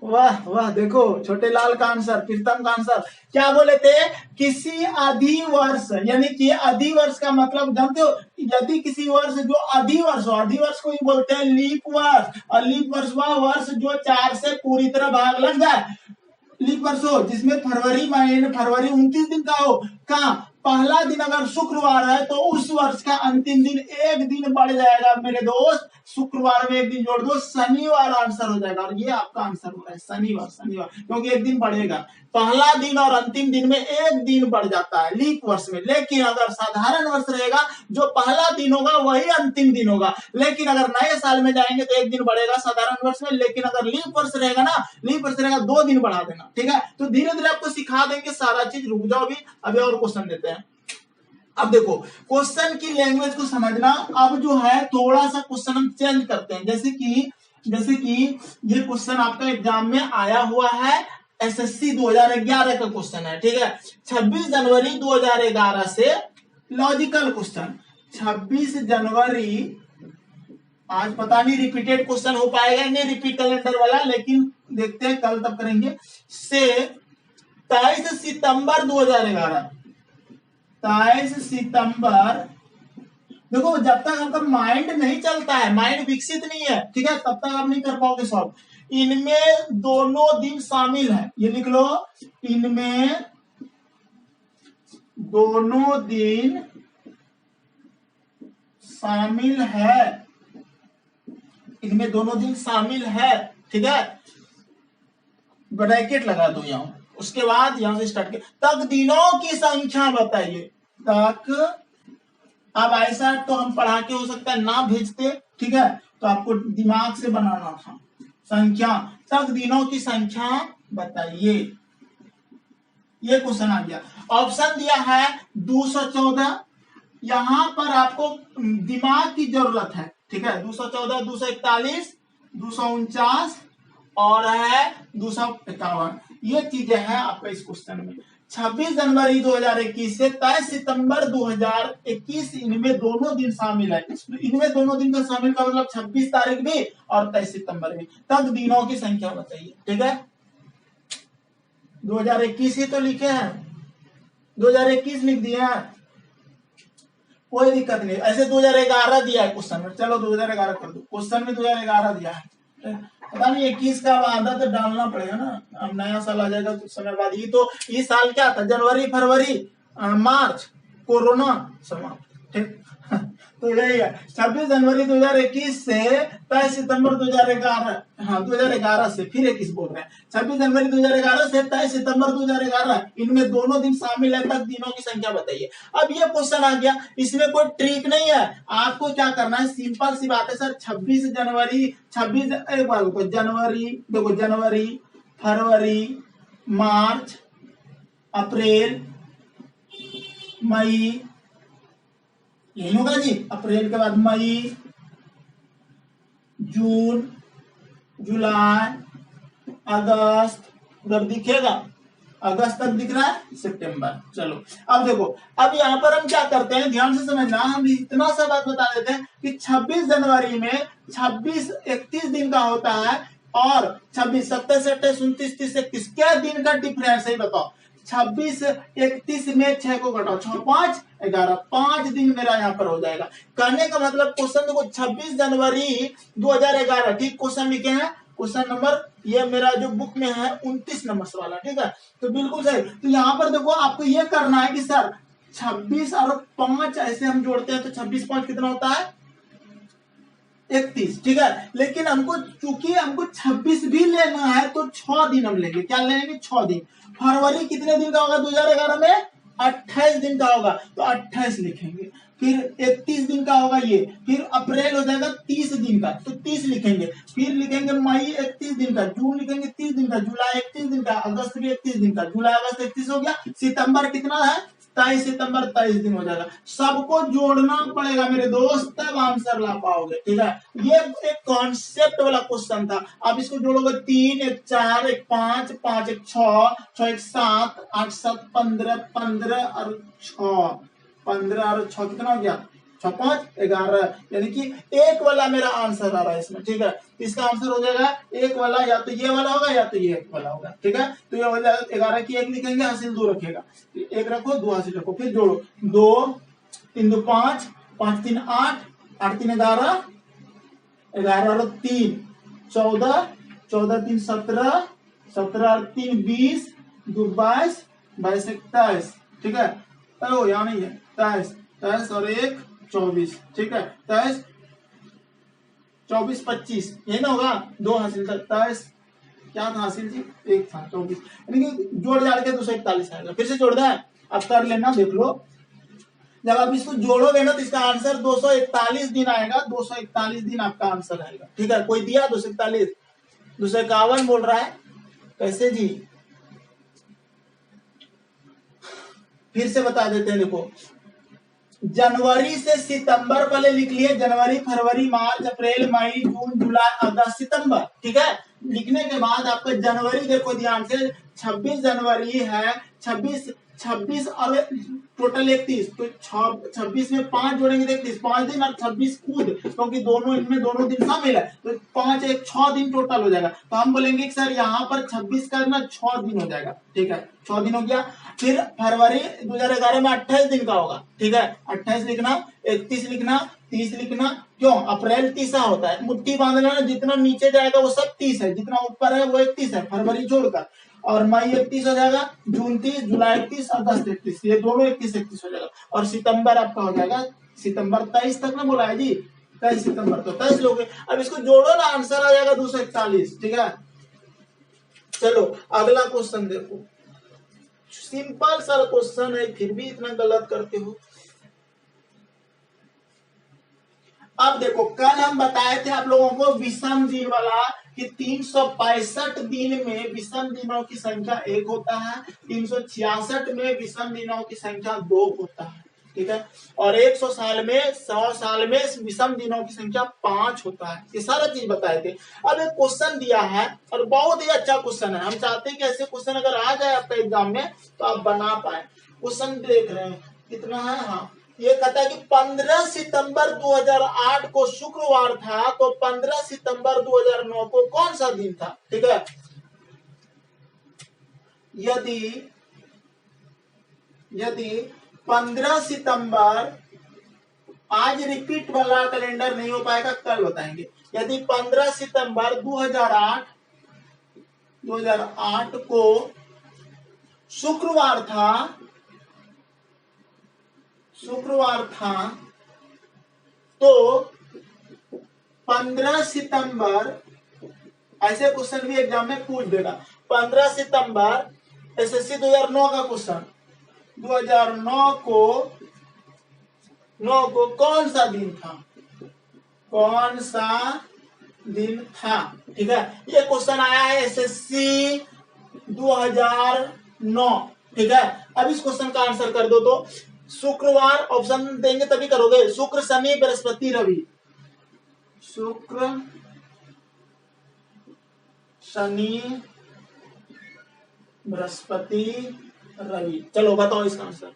[SPEAKER 1] वाह वाह, देखो छोटे लाल का आंसर, प्रीतम का आंसर क्या बोले थे? किसी अधिवर्ष, यानी कि अधिवर्ष का मतलब जानते हो, यदि किसी वर्ष जो अधिवर्ष हो, अधिवर्ष को ही बोलते हैं लीप वर्ष, और लीप वर्ष वह वर्ष जो 4 से पूरी तरह भाग लग जाए, लीप वर्ष हो जिसमें फरवरी 29 दिन का हो, का पहला दिन अगर शुक्रवार है तो उस वर्ष का अंतिम दिन एक दिन बढ़ जाएगा मेरे दोस्त, शुक्रवार में एक दिन जोड़ दो, शनिवार आंसर हो जाएगा। और ये आपका आंसर हो रहा है शनिवार, क्योंकि एक दिन बढ़ेगा, पहला दिन और अंतिम दिन में एक दिन बढ़ जाता है लीप वर्ष में। लेकिन अगर साधारण वर्ष रहेगा, जो पहला दिन होगा वही अंतिम दिन होगा। लेकिन अगर नए साल में जाएंगे तो एक दिन बढ़ेगा साधारण वर्ष में, लेकिन अगर लीप वर्ष रहेगा ना, लीप वर्ष रहेगा 2 दिन बढ़ा देना। ठीक है, तो धीरे धीरे आपको सिखा देंगे सारा चीज, रुक जाओ अभी और क्वेश्चन देते हैं। अब देखो क्वेश्चन की लैंग्वेज को समझना। अब जो है थोड़ा सा क्वेश्चन हम चेंज करते हैं, जैसे कि ये क्वेश्चन आपका एग्जाम में आया हुआ है, एसएससी 2011 का क्वेश्चन है। ठीक है, 26 जनवरी 2011 से लॉजिकल क्वेश्चन, 26 जनवरी, आज पता नहीं रिपीटेड क्वेश्चन हो पाएगा नहीं, रिपीट कैलेंडर वाला, लेकिन देखते हैं कल तब करेंगे, से 23 सितंबर 2011, 23 सितंबर। देखो जब तक आपका माइंड नहीं चलता है, माइंड विकसित नहीं है, ठीक है, तब तक आप नहीं कर पाओगे सॉल्व। इनमें दोनों दिन शामिल है, ये लिख लो, इनमें दोनों दिन शामिल है, इनमें दोनों दिन शामिल है। ठीक है, ब्रैकेट लगा दो यहां, उसके बाद यहां से स्टार्ट किया, तक दिनों की संख्या बताइए, तक। अब ऐसा तो हम पढ़ा के हो सकता है ना भेजते, ठीक है, तो आपको दिमाग से बनाना था, संख्या, तक दिनों की संख्या बताइए, ये क्वेश्चन आ गया। ऑप्शन दिया है 214, यहां पर आपको दिमाग की जरूरत है। ठीक है, 214, 241, 249 और है 251, ये चीजें हैं आपका इस क्वेश्चन में। 26 जनवरी 2021 से 23 सितंबर 2021, इनमें दोनों दिन शामिल है। इनमें दोनों दिन का शामिल का मतलब 26 तारीख भी और 23 सितंबर भी। तक दिनों की संख्या बताइए। ठीक है, 2021 ही तो लिखे हैं, 2021 लिख दिए हैं, कोई दिक्कत नहीं। ऐसे 2011 दिया है क्वेश्चन में, चलो 2011 कर दो, क्वेश्चन में 2011 दिया है, पता नहीं 21 का आदत तो डालना पड़ेगा ना, अब नया साल आ जाएगा कुछ समय बाद। ये तो ये साल क्या था, जनवरी, फरवरी, मार्च, कोरोना समाप्त। ठीक, तो यही है 26 जनवरी 2021 से 23 सितंबर 2011, हाँ 2011 से, फिर 21 बोल रहे हैं, 26 जनवरी 2011 से 23 सितंबर 2011, इनमें दोनों दिन शामिल है, तक दिनों की संख्या बताइए। अब ये क्वेश्चन आ गया, इसमें कोई ट्रिक नहीं है, आपको क्या करना है, सिंपल सी बात है सर। 26 जनवरी, 26 एक बार देखो, जनवरी, देखो जनवरी, फरवरी, मार्च, अप्रैल, मई, यही होगा जी। अप्रैल के बाद मई, जून, जुलाई, अगस्त, उधर दिखेगा, अगस्त तक दिख रहा है, सितंबर। चलो अब देखो, अब यहाँ पर हम क्या करते हैं, ध्यान से समझना, हम इतना सा बात बता देते हैं कि 26 जनवरी में 26 31 दिन का होता है, और 26 27 28 29 30 31 क्या दिन का डिफरेंस है बताओ। 26 31 में 6 को घटाओ, 6 5 11, 5 दिन मेरा यहाँ पर हो जाएगा। कहने का मतलब क्वेश्चन देखो, 26 जनवरी 2011, ठीक क्वेश्चन लिखे हैं, क्वेश्चन नंबर ये मेरा जो बुक में है 29 नंबर वाला, ठीक है, तो बिल्कुल सही। तो यहाँ पर देखो आपको ये करना है कि सर 26 और 5 ऐसे हम जोड़ते हैं तो 26 5 कितना होता है, 31, ठीक है। लेकिन हमको चूंकि हमको 26 भी लेना है तो 6 दिन हम लेंगे, क्या लेंगे, 6 दिन। फरवरी कितने दिन का होगा 2011 में, 28 दिन का होगा, तो 28 लिखेंगे। फिर 31 दिन का होगा ये, फिर अप्रैल हो जाएगा 30 दिन का, तो 30 लिखेंगे। फिर लिखेंगे मई 31 दिन का, जून लिखेंगे 30 दिन का, जुलाई 31 दिन का, अगस्त भी 31 दिन का, जुलाई अगस्त 31 हो गया। सितंबर कितना है, 23 सितंबर, 23 दिन हो जाएगा। सबको जोड़ना पड़ेगा मेरे दोस्त, तब आंसर ला पाओगे, ठीक है। ये एक कॉन्सेप्ट वाला क्वेश्चन था। आप इसको जोड़ोगे, 3 1 4 1 5 5 1 6 6 1 7 8 7 15 15 और 6 15 और 6 कितना हो गया, 6 5 11, यानी कि एक वाला मेरा आंसर आ रहा है इसमें, ठीक है। इसका आंसर हो जाएगा एक वाला, या तो ये वाला होगा या तो ये एक वाला होगा, ठीक है। तो ये हो जाएगा 11 की 1 लिखेंगे, हासिल 2 रखेगा, 1 रखो 2 हासिल रखो, फिर जोड़ो, 2 3 2 5 5 3 8 8 3 11 11 और 3 14 14 3 17 17 और 3 20 2 22 22 27, ठीक है। ओ यहाँ नहीं है, 23 23 और 1 24, ठीक है। 23 24 25 यही ना होगा, 2 हासिल था, 23 क्या था हासिल जी, 1 था, 24, यानी कि जोड़ जाड़ के 241 आएगा। फिर से जोड़ दें, अब कर लेना, देख लो। जब आप इसको जोड़ोगे ना तो इसका आंसर 241 दिन आएगा, 241 दिन आपका आंसर आएगा, ठीक है। कोई दिया 241, 251 बोल रहा है, कैसे जी, फिर से बता देते हैं। देखो, जनवरी से सितंबर पहले लिख लिए, जनवरी फरवरी मार्च अप्रैल मई जून जुलाई अगस्त सितंबर, ठीक है। लिखने के बाद आपका जनवरी देखो ध्यान से, 26 जनवरी है, 26 और टोटल 31, तो 26 में 5 जोड़ेंगे तो 31, 5 दिन और 26 कूद, क्योंकि दोनों इनमें दोनों दिन शामिल है, तो 5 1 6 दिन टोटल हो जाएगा। तो हम बोलेंगे कि सर यहाँ पर 26 का ना 6 दिन हो जाएगा, ठीक है, 6 दिन हो गया। फिर फरवरी 2011 में 28 दिन का होगा, ठीक है, 28 लिखना, 31 लिखना, 30 लिखना, क्यों, अप्रैल 30 होता है, मुट्ठी बांध लेना, जितना नीचे जाएगा वो सब 30 है, जितना ऊपर है वो 31 है, फरवरी छोड़कर। और मई 31 हो जाएगा, जून 30, जुलाई 31, अगस्त 31, ये दोनों 31 31 हो जाएगा। और सितंबर आपका हो जाएगा, सितंबर 23 तक ना बोला है जी, 23 सितंबर, तो 23 लोगे। अब इसको जोड़ो ना, आंसर आ जाएगा 241, ठीक है। चलो अगला क्वेश्चन देखो, सिंपल सा क्वेश्चन है, फिर भी इतना गलत करते हो। अब देखो, कल हम बताए थे आप लोगों को विषम दिन वाला, कि 365 दिन में विषम दिनों की संख्या 1 होता है, 366 में विषम दिनों की संख्या 2 होता है, ठीक है। और 100 साल में 100 साल में विषम दिनों की संख्या 5 होता है। ये सारा चीज बताए थे। अब एक क्वेश्चन दिया है, और बहुत ही अच्छा क्वेश्चन है, हम चाहते हैं कि ऐसे क्वेश्चन अगर आ जाए आपका एग्जाम में तो आप बना पाए। क्वेश्चन देख रहे हैं कितना है, हाँ, ये कहता है कि 15 सितंबर 2008 को शुक्रवार था, तो 15 सितंबर 2009 को कौन सा दिन था, ठीक है। यदि 15 सितंबर, आज रिपीट वाला कैलेंडर नहीं हो पाएगा, कल बताएंगे। यदि 15 सितंबर 2008 को शुक्रवार था, तो 15 सितंबर, ऐसे क्वेश्चन भी एग्जाम में पूछ देगा। 15 सितंबर एसएससी 2009 का क्वेश्चन, 2009 को कौन सा दिन था, कौन सा दिन था, ठीक है। ये क्वेश्चन आया है एसएससी 2009, ठीक है। अब इस क्वेश्चन का आंसर कर दो। तो शुक्रवार, ऑप्शन देंगे तभी करोगे, शुक्र शनि बृहस्पति रवि, शुक्र शनि बृहस्पति रवि। चलो बताओ इसका आंसर।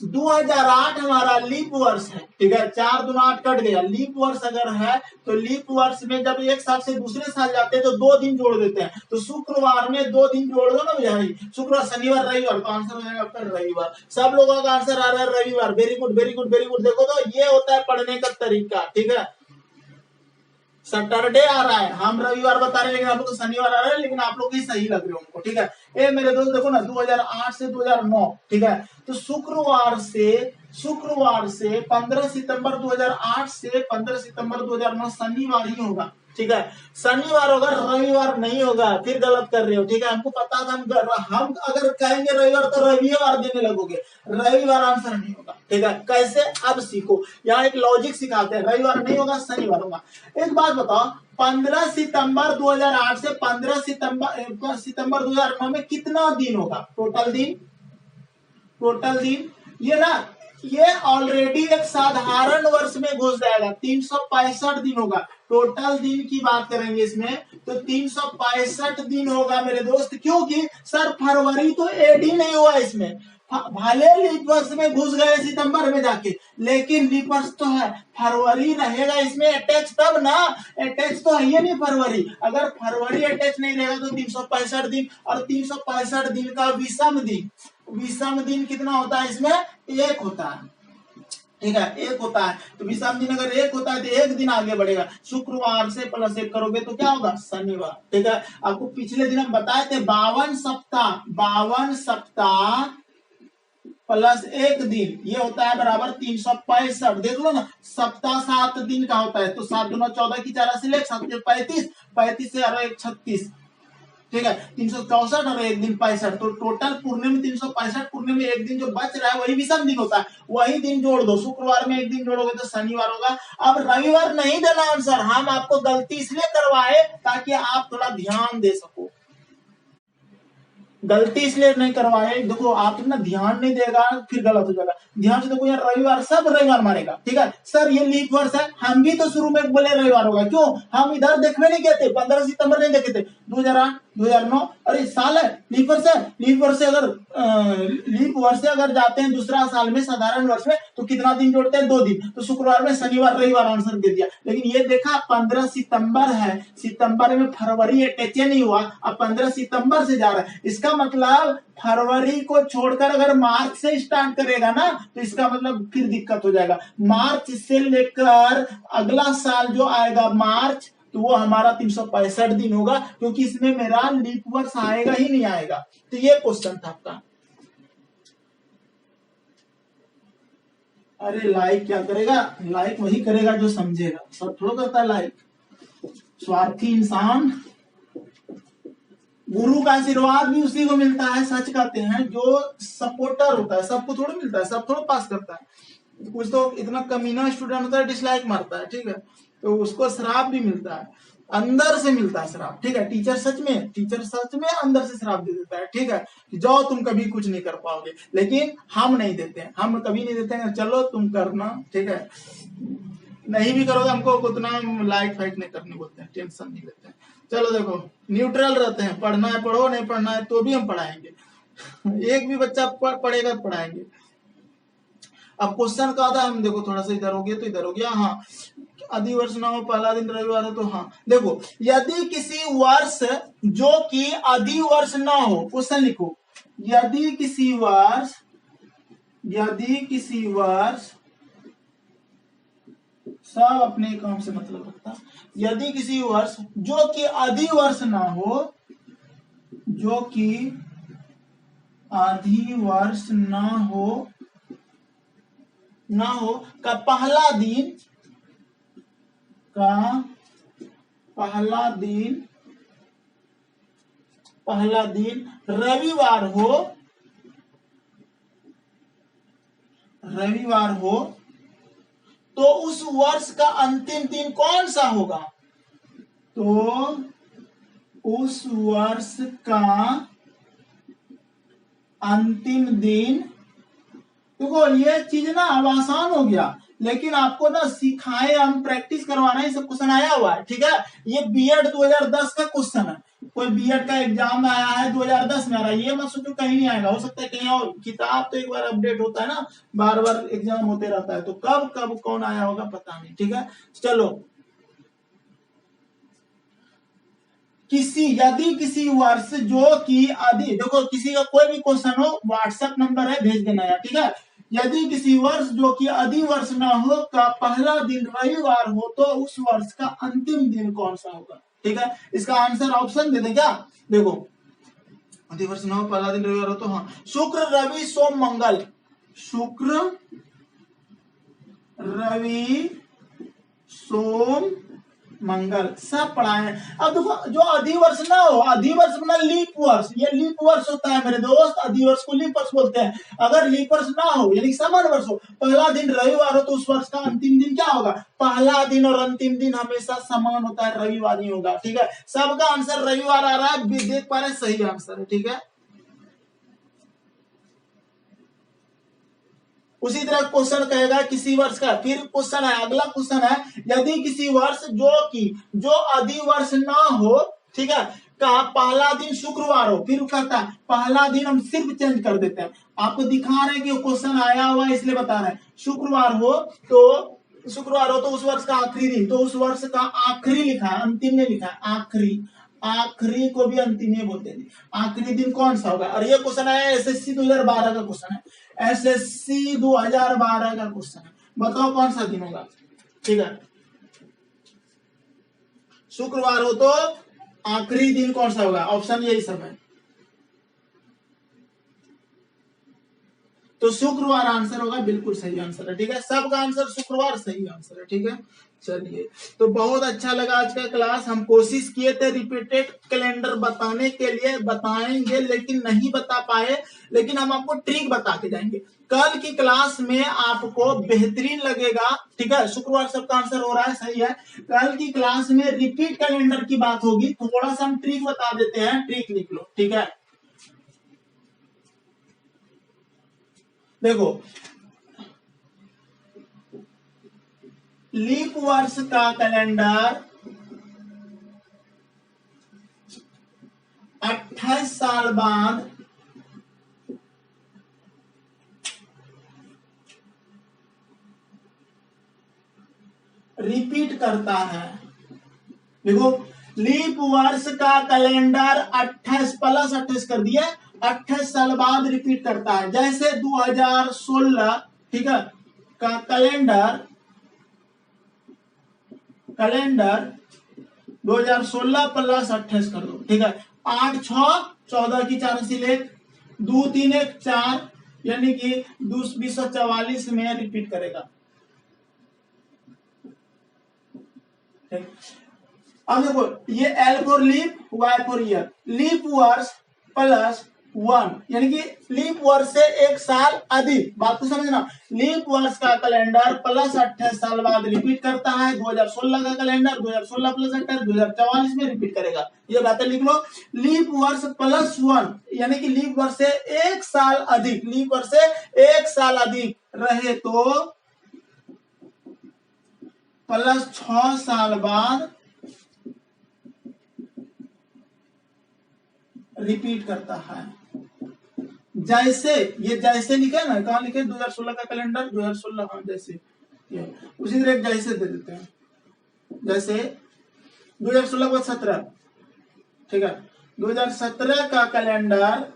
[SPEAKER 1] 2008 हमारा लीप वर्ष है, ठीक है। 4 दूना 8 कट गया। लीप वर्ष अगर है तो लीप वर्ष में जब एक साल से दूसरे साल जाते हैं तो 2 दिन जोड़ देते हैं। तो शुक्रवार में 2 दिन जोड़ दो ना भाई, शुक्रवार शनिवार रविवार, तो आंसर हो जाएगा आपका रविवार। सब लोगों का आंसर आ रहा है रविवार। Very good very good very good. देखो तो ये होता है पढ़ने का तरीका, ठीक है। सैटरडे आ रहा है, हम रविवार बता रहे हैं, लेकिन आप लोग को शनिवार आ रहा है, लेकिन आप लोग ही सही लग रहे हो उनको, ठीक है। ये मेरे दोस्त देखो ना, 2008 से 2009, ठीक है। तो शुक्रवार से 15 सितंबर 2008 से 15 सितंबर 2009 शनिवार ही होगा, ठीक है। शनिवार होगा, रविवार नहीं होगा, फिर गलत कर रहे हो, ठीक है। हमको पता था, हम अगर कहेंगे रविवार तो रविवार देने लगोगे, रविवार आंसर नहीं होगा, ठीक है। कैसे, अब सीखो। यहाँ एक लॉजिक सिखाते हैं, रविवार नहीं होगा शनिवार होगा। एक बात बताओ, 15 सितंबर 2008 से 15 सितंबर 2009 में कितना दिन होगा, टोटल दिन ये ना, ये ऑलरेडी एक साधारण वर्ष में घुस जाएगा। 365 दिन होगा, टोटल दिन की बात करेंगे इसमें तो 365 दिन होगा मेरे दोस्त। क्योंकि सर फरवरी तो एड ही नहीं हुआ इसमें, भले लीप वर्ष में घुस गए सितंबर में जाके, लेकिन लीप वर्ष तो है, फरवरी रहेगा इसमें अटैच तब ना, अटैच तो है ही नहीं फरवरी। अगर फरवरी अटैच नहीं रहेगा तो 365 दिन, और 365 दिन का विषम दिन कितना होता है इसमें, 1 होता है, ठीक है, 1 होता है। तो विषम दिन अगर 1 होता है तो 1 दिन आगे बढ़ेगा। शुक्रवार से +1 करोगे तो क्या होगा, शनिवार, ठीक है। आपको पिछले दिन हम बताए थे 52 सप्ताह +1 दिन, ये होता है बराबर 365। देख लो ना, सप्ताह 7 दिन का होता है, तो 7 दूना 14 की 4 से ले, 7 से 35 से 36, ठीक है। 364 और 1 दिन 65, तो टोटल पूर्णे में 365, पूर्णे में 1 दिन जो बच रहा है वही विषम दिन होता है, वही दिन जोड़ दो। शुक्रवार में 1 दिन जोड़ोगे तो शनिवार होगा। अब रविवार नहीं देना आंसर, हम आपको गलती इसलिए करवाए ताकि आप थोड़ा ध्यान दे सको। गलती इसलिए नहीं करवाए, देखो आप ना ध्यान नहीं देगा फिर गलत हो जाएगा। ध्यान से देखो यार, रविवार सब रविवार मारेगा, ठीक है। सर ये लीप वर्ष है, हम भी तो शुरू में बोले रविवार होगा, क्यों, हम इधर देखने नहीं गए थे, 15 सितंबर नहीं देखे थे, 2008 2009, अरे साल है, लीप वर्ष है। लीप वर्ष से अगर जाते हैं दूसरा साल में, साधारण वर्ष में, तो कितना दिन जोड़ते हैं, 2 दिन। तो शुक्रवार में शनिवार रविवार आंसर दे दिया। लेकिन ये देखा 15 सितंबर है, सितंबर में फरवरी अटैच नहीं हुआ, अब 15 सितंबर से जा रहा है। इसका मतलब फरवरी को छोड़कर अगर मार्च से स्टार्ट करेगा ना, तो इसका मतलब फिर दिक्कत हो जाएगा। मार्च से लेकर अगला साल जो आएगा मार्च, तो वो हमारा 365 दिन होगा, क्योंकि इसमें मेरा लीप वर्ष आएगा ही नहीं आएगा। तो ये क्वेश्चन था आपका। अरे लाइक क्या करेगा, लाइक वही करेगा जो समझेगा, सब थोड़ा करता है लाइक, स्वार्थी इंसान। गुरु का आशीर्वाद भी उसी को मिलता है, सच कहते हैं, जो सपोर्टर होता है, सबको थोड़ा मिलता है, सब थोड़ा पास करता है। कुछ तो इतना कमीना स्टूडेंट होता है, डिसलाइक मारता है, ठीक है, तो उसको श्राप भी मिलता है, अंदर से मिलता है श्राप, ठीक है। टीचर सच में अंदर से श्राप दे देता है, ठीक है, कि जाओ तुम कभी कुछ नहीं कर पाओगे। लेकिन हम नहीं देते हैं, हम कभी नहीं देते हैं, चलो तुम करना, ठीक है, नहीं भी करोगे हमको उतना लाइक फाइट नहीं करने बोलते हैं, टेंशन नहीं लेते हैं। चलो देखो, न्यूट्रल रहते हैं, पढ़ना है पढ़ो, नहीं पढ़ना है तो भी हम पढ़ाएंगे, एक भी बच्चा पढ़ेगा तो पढ़ाएंगे। अब क्वेश्चन का था, हम देखो थोड़ा सा इधर हो गया तो इधर हो गया, हाँ, अधिवर्ष ना हो, पहला दिन रविवार हो, तो हाँ देखो, यदि किसी वर्ष जो कि अधिवर्ष ना हो, क्वेश्चन लिखो, यदि किसी वर्ष सब अपने काम से मतलब रखता, यदि किसी वर्ष जो कि अधिवर्ष ना हो, जो कि अधिवर्ष ना हो, ना हो का पहला दिन, का पहला दिन रविवार हो तो उस वर्ष का अंतिम दिन कौन सा होगा? तो उस वर्ष का अंतिम दिन, देखो ये चीज ना अब आसान हो गया, लेकिन आपको ना सिखाए, हम प्रैक्टिस करवाना है, सब क्वेश्चन आया हुआ है, ठीक है। ये बीएड 2010 का क्वेश्चन है, कोई बीएड का एग्जाम में आया है 2010 में आ रहा है, ये मत सोचो कहीं नहीं आएगा, हो सकता है कहीं और। किताब तो एक बार अपडेट होता है ना, बार बार एग्जाम होते रहता है, तो कब कब कौन आया होगा पता नहीं, ठीक है। चलो, यदि किसी वर्ष जो कि आदि, देखो किसी का कोई भी क्वेश्चन हो व्हाट्सएप नंबर है, भेज देना यार, ठीक है। यदि किसी वर्ष जो कि आदि वर्ष न हो का पहला दिन रविवार हो तो उस वर्ष का अंतिम दिन कौन सा होगा, ठीक है। इसका आंसर ऑप्शन दे दें क्या? देखो, आदि वर्ष न हो पहला दिन रविवार हो तो हाँ, शुक्र रवि सोम मंगल, शुक्र रवि सोम मंगल सब पढ़ाए। अब देखो, जो अधिवर्ष ना हो, अधिवर्ष मतलब लीप वर्ष, ये लीप वर्ष होता है मेरे दोस्त, अधिवर्ष को लीप वर्ष बोलते हैं। अगर लीप वर्ष ना हो यानी समान वर्ष हो, पहला दिन रविवार हो तो उस वर्ष का अंतिम दिन क्या होगा? पहला दिन और अंतिम दिन हमेशा समान होता है, रविवार ही होगा, ठीक है। सबका आंसर रविवार आ रहा है, देख पा रहे सही आंसर है, ठीक है। उसी तरह क्वेश्चन कहेगा किसी वर्ष का, फिर क्वेश्चन है, अगला क्वेश्चन है, यदि किसी वर्ष जो अधिवर्ष ना हो, ठीक है, का पहला दिन शुक्रवार हो, फिर कहता है पहला दिन हम सिर्फ चेंज कर देते हैं, आपको दिखा रहे हैं कि क्वेश्चन आया हुआ है इसलिए बता रहे हैं। शुक्रवार हो तो उस वर्ष का आखिरी दिन, तो उस वर्ष का आखिरी लिखा है, अंतिम नहीं लिखा है, आखिरी को भी अंतिम नहीं बोलते थे। आखिरी दिन कौन सा होगा? और ये क्वेश्चन है एसएससी 2012 का क्वेश्चन है, एसएससी 2012 का क्वेश्चन है, बताओ कौन सा दिन होगा, ठीक है। शुक्रवार हो तो आखिरी दिन कौन सा होगा? ऑप्शन यही सब है, तो शुक्रवार आंसर होगा, बिल्कुल सही आंसर है, ठीक है। सबका आंसर शुक्रवार सही आंसर है, ठीक है। चलिए, तो बहुत अच्छा लगा आज का क्लास। हम कोशिश किए थे रिपीटेड कैलेंडर बताने के लिए, बताएंगे लेकिन नहीं बता पाए, लेकिन हम आपको ट्रिक बता के जाएंगे। कल की क्लास में आपको बेहतरीन लगेगा, ठीक है। शुक्रवार सबका आंसर हो रहा है, सही है। कल की क्लास में रिपीट कैलेंडर की बात होगी, थोड़ा सा हम ट्रिक बता देते हैं, ट्रिक लिख लो, ठीक है। देखो, लीप वर्ष का कैलेंडर 28 साल बाद रिपीट करता है। देखो, लीप वर्ष का कैलेंडर 28 प्लस 28 कर दिया, 28 साल बाद रिपीट करता है। जैसे 2016, ठीक है, का कैलेंडर 2016 प्लस 28 कर दो, ठीक है। 8 6 14 की 4 से ले 2 3 1 4, यानी कि 244 में रिपीट करेगा। अब देखो, ये L for leap, Y for year, leap वर्ष प्लस 1, यानी कि लीप वर्ष से एक साल अधिक, बात को समझना। लीप वर्ष का कैलेंडर प्लस 28 साल बाद रिपीट करता है। 2016 का कैलेंडर 2016 प्लस 28 2044 में रिपीट करेगा, ये बातें लिख लो। लीप वर्ष प्लस 1, यानी कि लीप वर्ष से एक साल अधिक, लीप वर्ष से एक साल अधिक रहे तो प्लस 6 साल बाद रिपीट करता है। जैसे लिखे ना, कहा लिखे 2016 का कैलेंडर 2016, हाँ जैसे, उसी तरह जैसे दे देते हैं। जैसे 2016 को 17, ठीक है, 2017 का कैलेंडर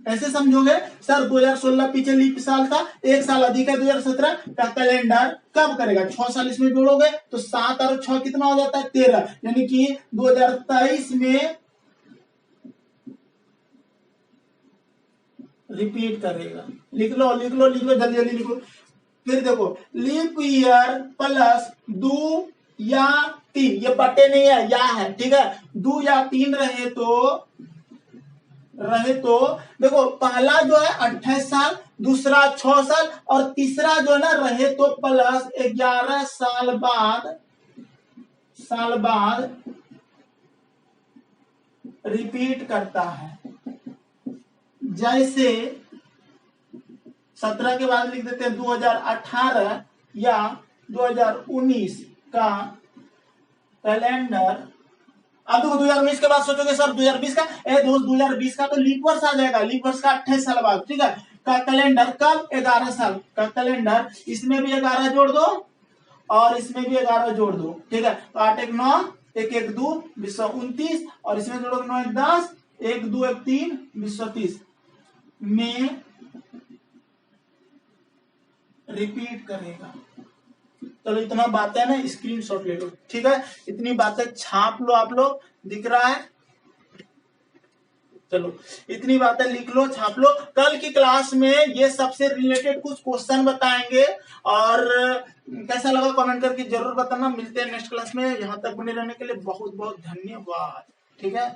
[SPEAKER 1] ऐसे समझोगे सर, 2016 पीछे लीप साल था, एक साल अधिक है, 2017 का कैलेंडर कब करेगा? 6 साल इसमें जोड़ोगे तो 7 और 6 कितना हो जाता है? 13, यानी कि 2023 में रिपीट करेगा। लिख लो लिख लो लिख लो, जल्दी जल्दी लिखो। फिर देखो, लीप ईयर प्लस 2 या 3, ये बटे नहीं है, या है, ठीक है। 2 या 3 रहे तो देखो, पहला जो है 28 साल, दूसरा 6 साल, और तीसरा जो है ना रहे तो प्लस 11 साल बाद रिपीट करता है। जैसे 17 के बाद लिख देते हैं 2018 या 2019 का कैलेंडर। अब देखो 2019 के बाद सोचोगे सर 2020 का, 2020 का तो लीप वर्ष आ जाएगा, लीप वर्ष का 28 साल बाद, ठीक है। का कैलेंडर कब, 11 साल का कैलेंडर, इसमें भी 11 जोड़ दो और इसमें भी 11 जोड़ दो, ठीक है। तो 8 1 9, 1 1 2 2029, और इसमें जोड़ोगे 9 1 10, 1 2 1 3 2030 में रिपीट करेगा। चलो इतना बातें है ना, स्क्रीनशॉट ले लो, ठीक है। इतनी बातें छाप लो आप लोग, दिख रहा है। चलो इतनी बातें लिख लो, छाप लो। कल की क्लास में ये सबसे रिलेटेड कुछ क्वेश्चन बताएंगे, और कैसा लगा कमेंट करके जरूर बताना। मिलते हैं नेक्स्ट क्लास में। यहाँ तक बने रहने के लिए बहुत बहुत धन्यवाद, ठीक है।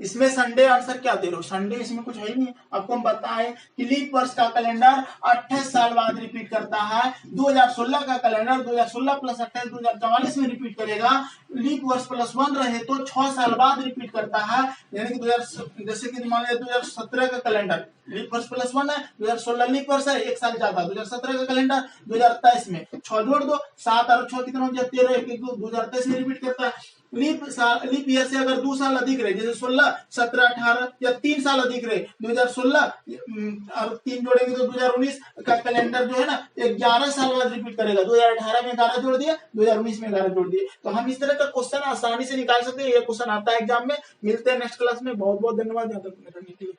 [SPEAKER 1] इसमें संडे आंसर क्या दे रहे हो, संडे इसमें कुछ है ही नहीं। आपको हम बताएं कि लीप वर्ष का कैलेंडर 28 साल बाद रिपीट करता है। 2016 का कैलेंडर 2016 प्लस 28 2044 में रिपीट करेगा। लीप वर्ष प्लस 1 रहे तो 6 साल बाद रिपीट करता है। यानी कि जैसे कि मान लिया 2017 का कैलेंडर लीप वर्ष प्लस 1 है, 2016 लीप वर्ष है, 1 साल ज्यादा। 2017 का कैलेंडर 2023 में 6 जोड़ दो, 7 और 6 कितना हो जाए 13, 1 1 2 2023 में रिपीट करता है। लीप ईयर से अगर 2 साल अधिक रहे, जैसे 16 17 18 या 3 साल अधिक रहे 2016 और 3 जोड़ेंगे तो 2019 का कैलेंडर जो है ना 11 साल बाद रिपीट करेगा। 2018 में 11 जोड़ दिया, 2019 में 11 जोड़ दिए। तो हम इस तरह का क्वेश्चन आसानी से निकाल सकते हैं। ये क्वेश्चन आता है एग्जाम में। मिलते हैं नेक्स्ट क्लास में। बहुत बहुत धन्यवाद यहाँ तक।